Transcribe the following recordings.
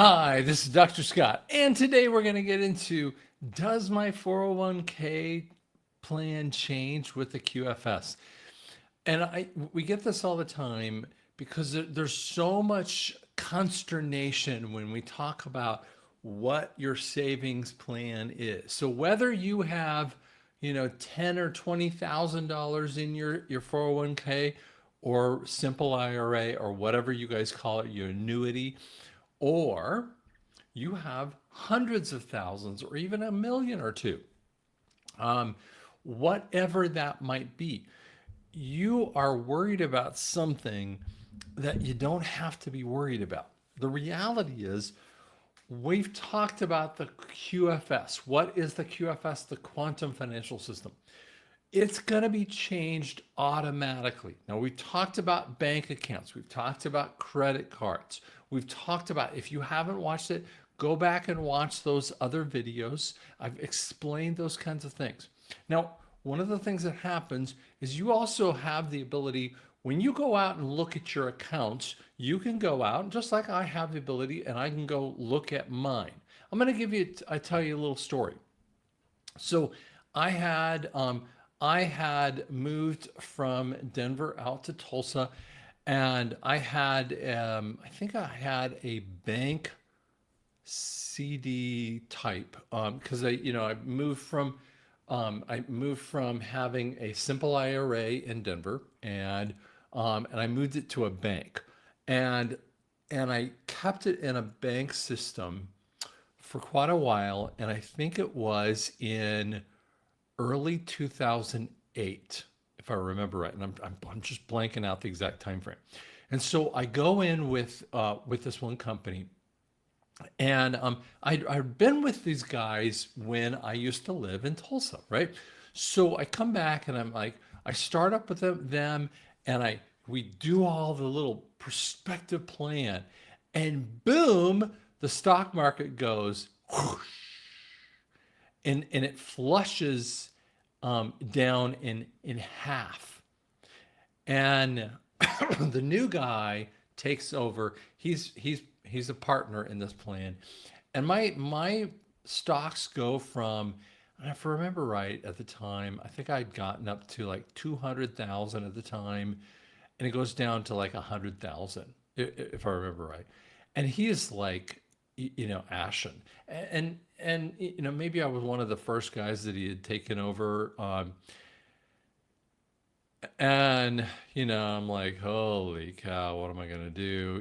Hi, this is Dr. Scott, and today we're going to get into, does my 401k plan change with the QFS? And we get this all the time because there's so much consternation when we talk about what your savings plan is. So whether you have, ten or $20,000 in your 401k or simple IRA or whatever you guys call it, your annuity, or you have hundreds of thousands or even a million or two, whatever that might be, you are worried about something that you don't have to be worried about. The reality is, we've talked about the QFS. What is the QFS? The quantum financial system. It's going to be changed automatically. Now, we've talked about bank accounts. We've talked about credit cards. We've talked about, if you haven't watched it, go back and watch those other videos. I've explained those kinds of things. Now, one of the things that happens is you also have the ability, when you go out and look at your accounts, you can go out, just like I have the ability, and I can go look at mine. I'm going to tell you a little story. So I had, I had moved from Denver out to Tulsa, and I think I had a bank CD type, because I moved from having a simple IRA in Denver, and I moved it to a bank, and I kept it in a bank system for quite a while, and I think it was in early 2008, if I remember right, and I'm just blanking out the exact time frame. And so I go in with this one company, and I'd been with these guys when I used to live in Tulsa, right? So I come back and I'm like, I start up with them, and we do all the little prospective plan, and boom, the stock market goes whoosh, and it flushes down in half. And the new guy takes over. He's a partner in this plan, and my stocks go from, if I remember right at the time, I think I'd gotten up to like 200,000 at the time, and it goes down to like 100,000 if I remember right. And he is like, ashen, and maybe I was one of the first guys that he had taken over, and I'm like, holy cow, what am I gonna do?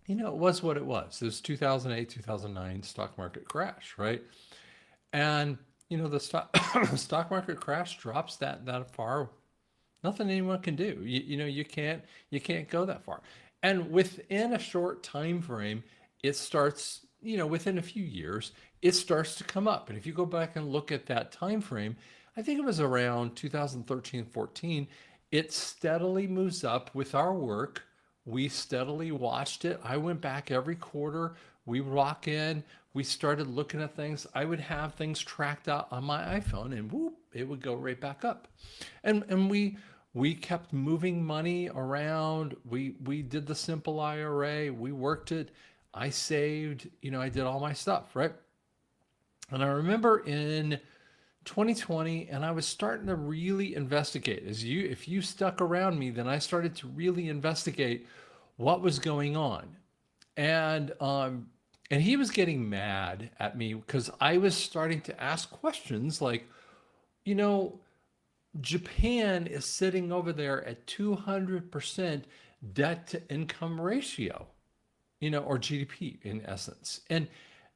It was what it was. It was 2008, 2009 stock market crash, right? And the stock market crash drops that far. Nothing anyone can do. You can't go that far. And within a short time frame, it starts. Within a few years, it starts to come up. And if you go back and look at that time frame, I think it was around 2013, 14. It steadily moves up with our work. We steadily watched it. I went back every quarter. We would walk in. We started looking at things. I would have things tracked out on my iPhone, and whoop, it would go right back up. And we kept moving money around. We did the simple IRA. We worked it. I saved. I did all my stuff, right? And I remember in 2020, and I was starting to really investigate. If you stuck around me, then I started to really investigate what was going on. And he was getting mad at me because I was starting to ask questions like, you know, Japan is sitting over there at 200% debt to income ratio, or GDP in essence. And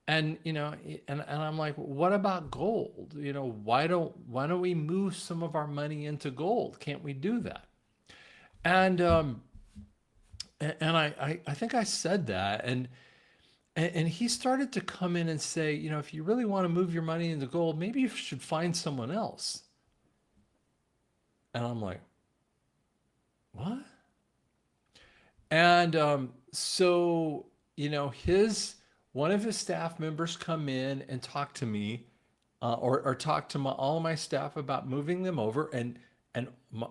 I'm like, I'm like, gold? Why don't we move some of our money into gold? Can't we do that? And I think I said that, and he started to come in and say, if you really want to move your money into gold, maybe you should find someone else. And I'm like, what? And so, his one of his staff members come in and talk to me, or talk to all of my staff about moving them over. And and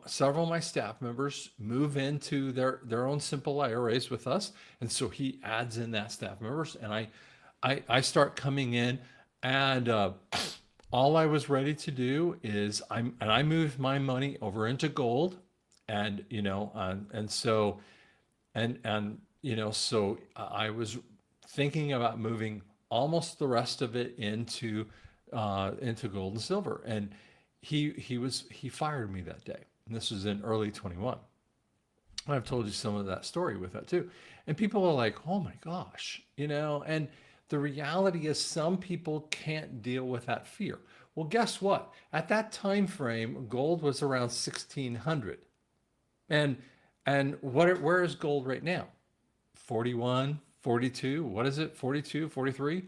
several of my staff members move into their own simple IRAs with us, and so he adds in that staff members, and I start coming in, and all I was ready to do is I moved my money over into gold, and and so so I was thinking about moving almost the rest of it into gold and silver, and he fired me that day. And this was in early 21. I've told you some of that story with that too. And people are like, oh my gosh, and the reality is some people can't deal with that fear. Well, guess what? At that time frame, gold was around 1600. And where is gold right now? 41, 42, what is it? 42, 43?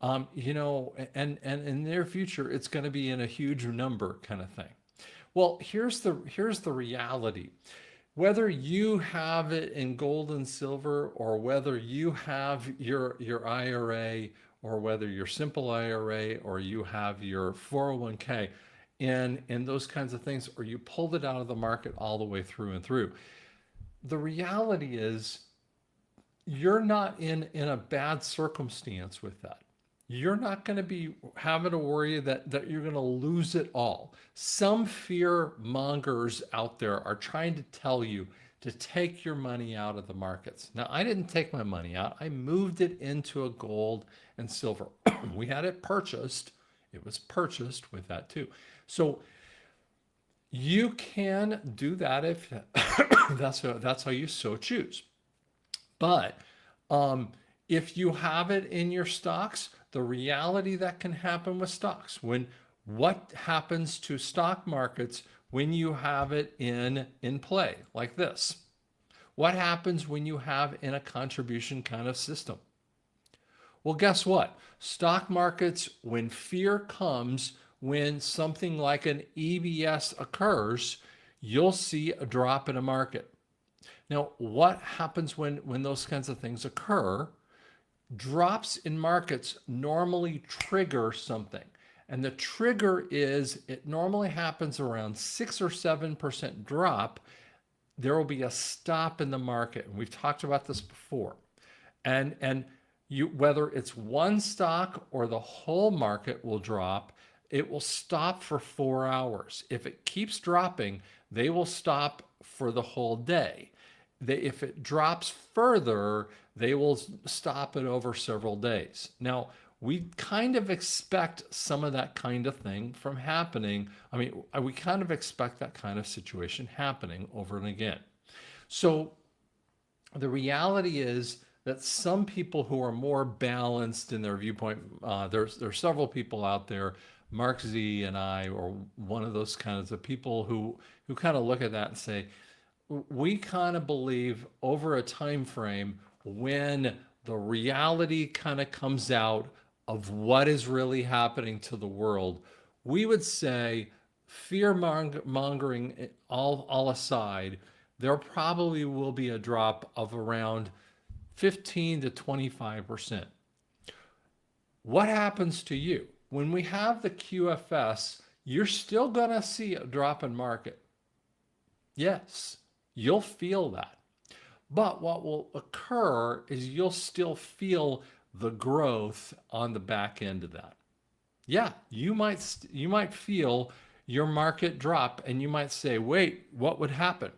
And in the near future, it's going to be in a huge number kind of thing. Well, here's the reality. Whether you have it in gold and silver, or whether you have your IRA, or whether your simple IRA, or you have your 401k in those kinds of things, or you pulled it out of the market all the way through and through, the reality is you're not in a bad circumstance with that. You're not going to be having to worry that you're going to lose it all. Some fear mongers out there are trying to tell you to take your money out of the markets. Now, I didn't take my money out. I moved it into a gold and silver. We had it purchased. It was purchased with that too. So you can do that if that's how you so choose. But if you have it in your stocks, the reality that can happen with stocks, what happens to stock markets when you have it in play like this? What happens when you have in a contribution kind of system? Well, guess what? Stock markets, when fear comes, when something like an EBS occurs, you'll see a drop in a market. Now, what happens when those kinds of things occur? Drops in markets normally trigger something. And the trigger is, it normally happens around 6 or 7% drop. There will be a stop in the market. And we've talked about this before. And whether it's one stock or the whole market will drop, it will stop for 4 hours. If it keeps dropping, they will stop for the whole day. If it drops further, they will stop it over several days. Now, we kind of expect some of that kind of thing from happening. I mean, we kind of expect that kind of situation happening over and again. So the reality is that some people who are more balanced in their viewpoint, there's several people out there, Mark Z and I, or one of those kinds of people who kind of look at that and say, we kind of believe over a time frame, when the reality kind of comes out of what is really happening to the world, we would say, fear mongering all aside, there probably will be a drop of around 15 to 25%. What happens to you? When we have the QFS, you're still going to see a drop in market. Yes, you'll feel that. But what will occur is you'll still feel the growth on the back end of that. Yeah, you might feel your market drop, and you might say, wait, what would happen?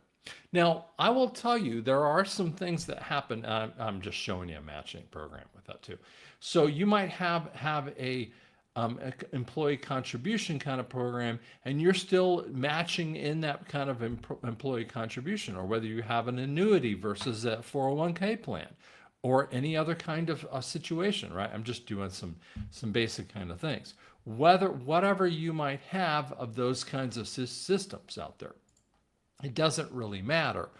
Now, I will tell you, there are some things that happen. I'm just showing you a matching program with that too. So you might have a employee contribution kind of program, and you're still matching in that kind of employee contribution, or whether you have an annuity versus a 401k plan, or any other kind of situation, right? I'm just doing some basic kind of things. Whatever you might have of those kinds of systems out there, it doesn't really matter.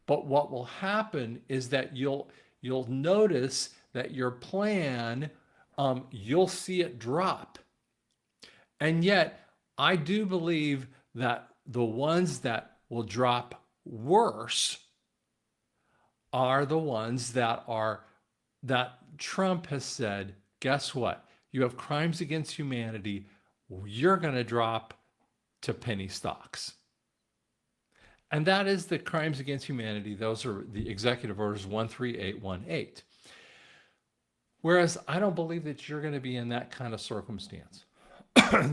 But what will happen is that you'll notice that your plan, you'll see it drop. And yet, I do believe that the ones that will drop worse are the ones that Trump has said, guess what? You have crimes against humanity. You're going to drop to penny stocks. And that is the crimes against humanity. Those are the executive orders 13818. Whereas I don't believe that you're going to be in that kind of circumstance.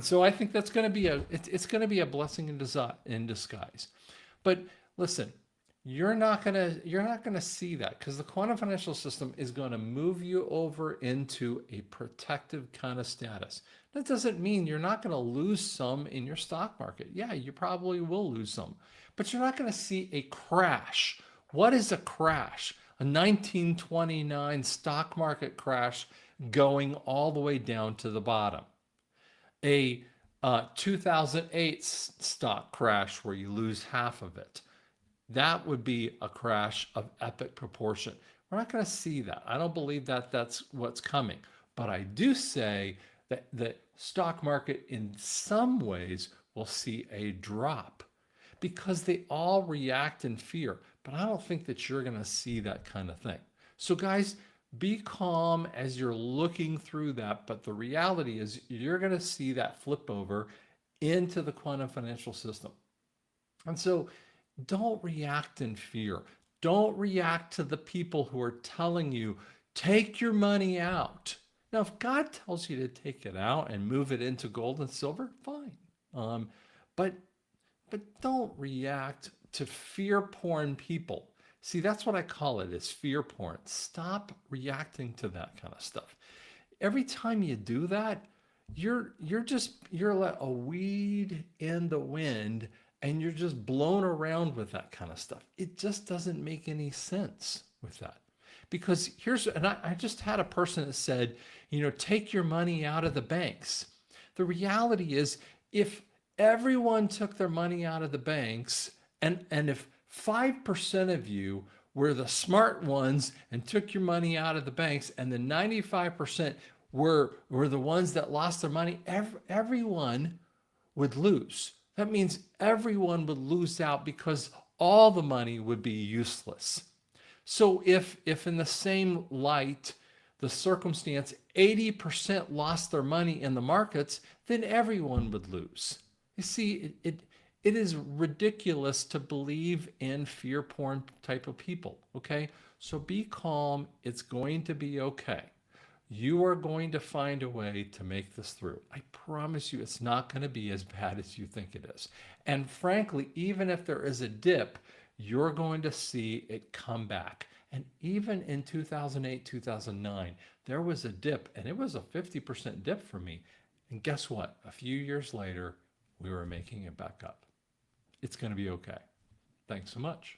So I think that's going to be it's going to be a blessing in disguise. But listen, you're not gonna see that because the quantum financial system is going to move you over into a protective kind of status. That doesn't mean you're not going to lose some in your stock market. Yeah, you probably will lose some, but you're not going to see a crash. What is a crash? A 1929 stock market crash going all the way down to the bottom. A 2008 stock crash where you lose half of it. That would be a crash of epic proportion. We're not going to see that. I don't believe that that's what's coming. But I do say that the stock market in some ways will see a drop because they all react in fear. But I don't think that you're going to see that kind of thing. So, guys, be calm as you're looking through that. But the reality is, you're going to see that flip over into the quantum financial system. And so, don't react in fear. Don't react to the people who are telling you, take your money out. Now, if God tells you to take it out and move it into gold and silver, fine. Um, but but don't react to fear porn people. See, that's what I call it, is fear porn. Stop reacting to that kind of stuff. Every time you do that, you're like a weed in the wind, and you're just blown around with that kind of stuff. It just doesn't make any sense with that. Because I just had a person that said, take your money out of the banks. The reality is, if everyone took their money out of the banks, and if 5% of you were the smart ones and took your money out of the banks, and the 95% were the ones that lost their money, everyone would lose. That means everyone would lose out because all the money would be useless. So if in the same light, the circumstance, 80% lost their money in the markets, then everyone would lose. You see, it is ridiculous to believe in fear porn type of people, okay? So be calm. It's going to be okay. You are going to find a way to make this through. I promise you, it's not going to be as bad as you think it is. And frankly, even if there is a dip, you're going to see it come back. And even in 2008, 2009, there was a dip, and it was a 50% dip for me. And guess what? A few years later, we were making it back up. It's going to be okay. Thanks so much.